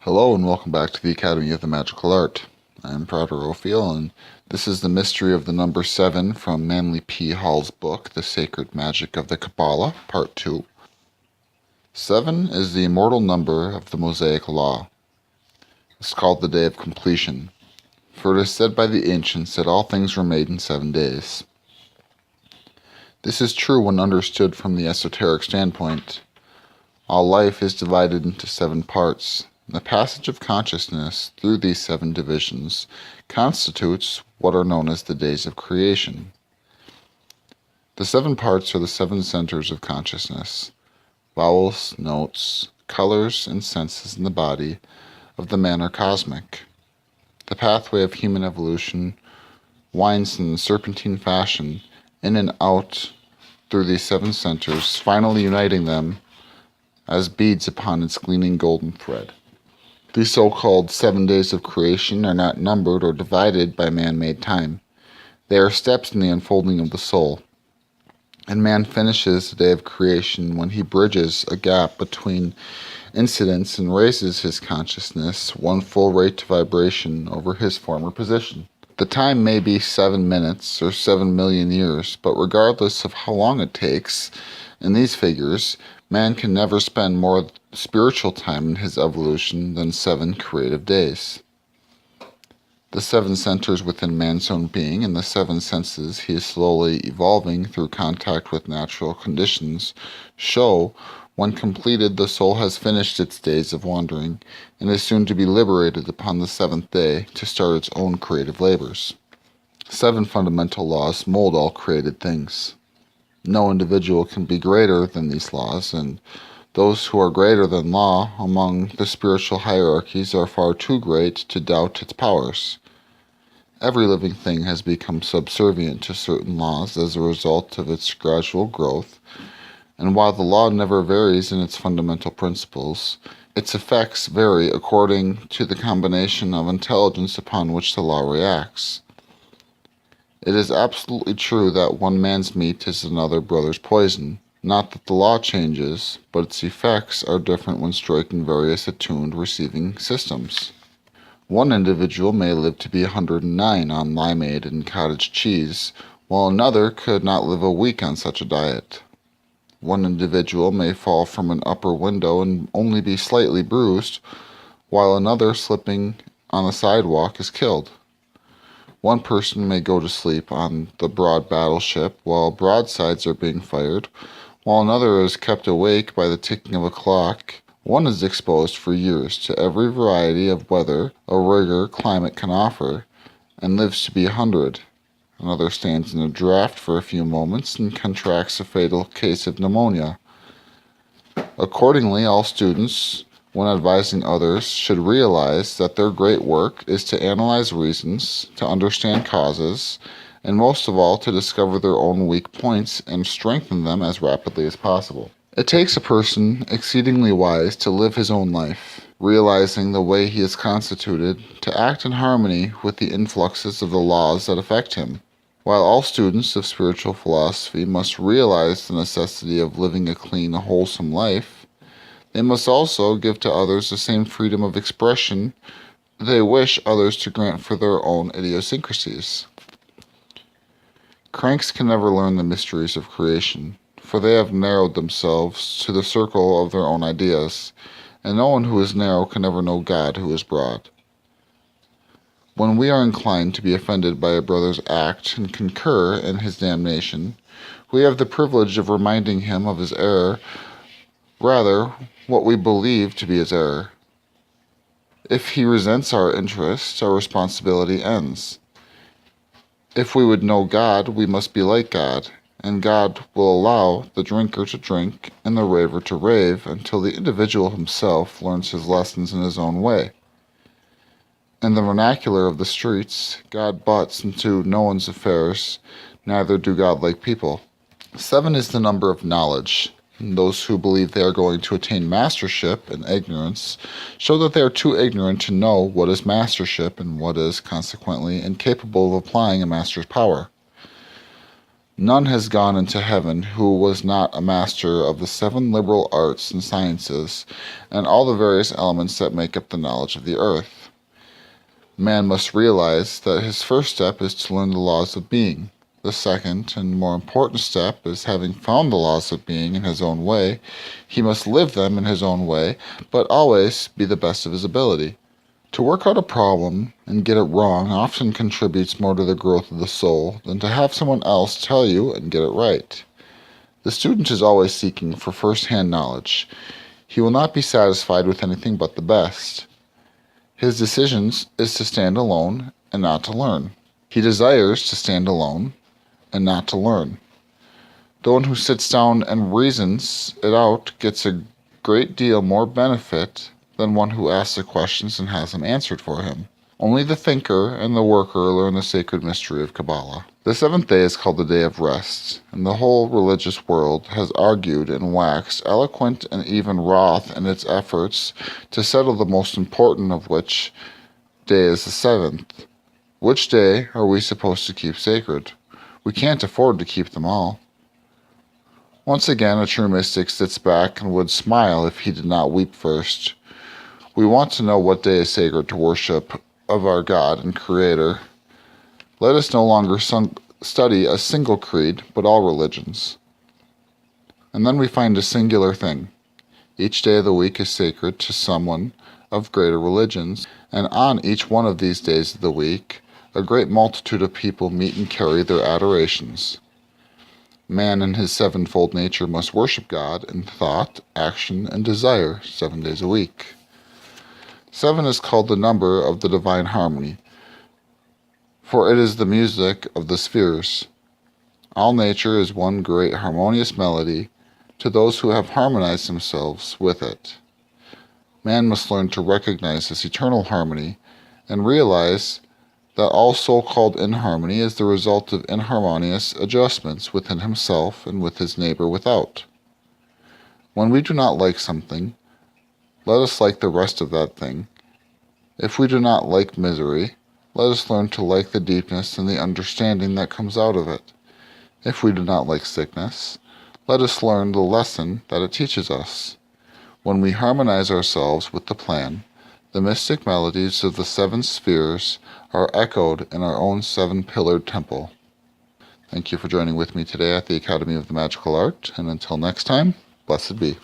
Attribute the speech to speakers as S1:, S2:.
S1: Hello and welcome back to the Academy of the Magical Art. I am Prater Ophiel, and this is the mystery of the number 7 from Manly P. Hall's book, The Sacred Magic of the Qabbalah, Part 2. 7 is the immortal number of the Mosaic Law. It's called the Day of Completion, for it is said by the ancients that all things were made in 7 days. This is true when understood from the esoteric standpoint. All life is divided into 7 parts. The passage of consciousness through these 7 divisions constitutes what are known as the days of creation. The 7 parts are the 7 centers of consciousness: vowels, notes, colors, and senses in the body of the manner cosmic. The pathway of human evolution winds in serpentine fashion in and out through these 7 centers, finally uniting them as beads upon its gleaming golden thread. These so-called 7 days of creation are not numbered or divided by man-made time. They are steps in the unfolding of the soul. And man finishes the day of creation when he bridges a gap between incidents and raises his consciousness one full rate of vibration over his former position. The time may be 7 minutes or 7 million years, but regardless of how long it takes, in these figures, man can never spend more spiritual time in his evolution than 7 creative days. The 7 centers within man's own being and the 7 senses he is slowly evolving through contact with natural conditions show, when completed, the soul has finished its days of wandering and is soon to be liberated upon the 7th day to start its own creative labors. 7 fundamental laws mold all created things. No individual can be greater than these laws, and those who are greater than law among the spiritual hierarchies are far too great to doubt its powers. Every living thing has become subservient to certain laws as a result of its gradual growth, and while the law never varies in its fundamental principles, its effects vary according to the combination of intelligence upon which the law reacts. It is absolutely true that one man's meat is another brother's poison. Not that the law changes, but its effects are different when striking various attuned receiving systems. One individual may live to be 109 on limeade and cottage cheese, while another could not live a week on such a diet. One individual may fall from an upper window and only be slightly bruised, while another slipping on the sidewalk is killed. One person may go to sleep on the broad battleship while broadsides are being fired, while another is kept awake by the ticking of a clock. One is exposed for years to every variety of weather a rigor climate can offer, and lives to be 100. Another stands in a draft for a few moments and contracts a fatal case of pneumonia. Accordingly, all students, when advising others, should realize that their great work is to analyze reasons, to understand causes, and most of all to discover their own weak points and strengthen them as rapidly as possible. It takes a person exceedingly wise to live his own life, realizing the way he is constituted, to act in harmony with the influxes of the laws that affect him. While all students of spiritual philosophy must realize the necessity of living a clean, wholesome life, they must also give to others the same freedom of expression they wish others to grant for their own idiosyncrasies. Cranks can never learn the mysteries of creation, for they have narrowed themselves to the circle of their own ideas, and no one who is narrow can ever know God who is broad. When we are inclined to be offended by a brother's act and concur in his damnation, we have the privilege of reminding him of his error, rather what we believe to be his error. If he resents our interest, our responsibility ends. If we would know God, we must be like God, and God will allow the drinker to drink and the raver to rave until the individual himself learns his lessons in his own way. In the vernacular of the streets, God butts into no one's affairs, neither do godlike people. 7 is the number of knowledge. Those who believe they are going to attain mastership in ignorance show that they are too ignorant to know what is mastership and what is, consequently, incapable of applying a master's power. None has gone into heaven who was not a master of the 7 liberal arts and sciences, and all the various elements that make up the knowledge of the earth. Man must realize that his first step is to learn the laws of being. The second and more important step is, having found the laws of being in his own way, he must live them in his own way, but always be the best of his ability. To work out a problem and get it wrong often contributes more to the growth of the soul than to have someone else tell you and get it right. The student is always seeking for first-hand knowledge. He will not be satisfied with anything but the best. His decision is to stand alone and not to learn. He desires to stand alone and not to learn. The one who sits down and reasons it out gets a great deal more benefit than one who asks the questions and has them answered for him. Only the thinker and the worker learn the sacred mystery of Qabbalah. The 7th day is called the Day of Rest, and the whole religious world has argued and waxed eloquent and even wroth in its efforts to settle the most important of which day is the 7th. Which day are we supposed to keep sacred? We can't afford to keep them all. Once again, a true mystic sits back and would smile if he did not weep first. We want to know what day is sacred to worship of our God and Creator. Let us no longer study a single creed, but all religions. And then we find a singular thing. Each day of the week is sacred to someone of greater religions, and on each one of these days of the week, a great multitude of people meet and carry their adorations. Man in his 7-fold nature must worship God in thought, action, and desire 7 days a week. 7 is called the number of the divine harmony, for it is the music of the spheres. All nature is one great harmonious melody to those who have harmonized themselves with it. Man must learn to recognize this eternal harmony and realize that all so-called inharmony is the result of inharmonious adjustments within himself and with his neighbor without. When we do not like something, let us like the rest of that thing. If we do not like misery, let us learn to like the deepness and the understanding that comes out of it. If we do not like sickness, let us learn the lesson that it teaches us. When we harmonize ourselves with the plan, the mystic melodies of the 7 spheres are echoed in our own 7-pillared temple. Thank you for joining with me today at the Academy of the Magical Art, and until next time, blessed be.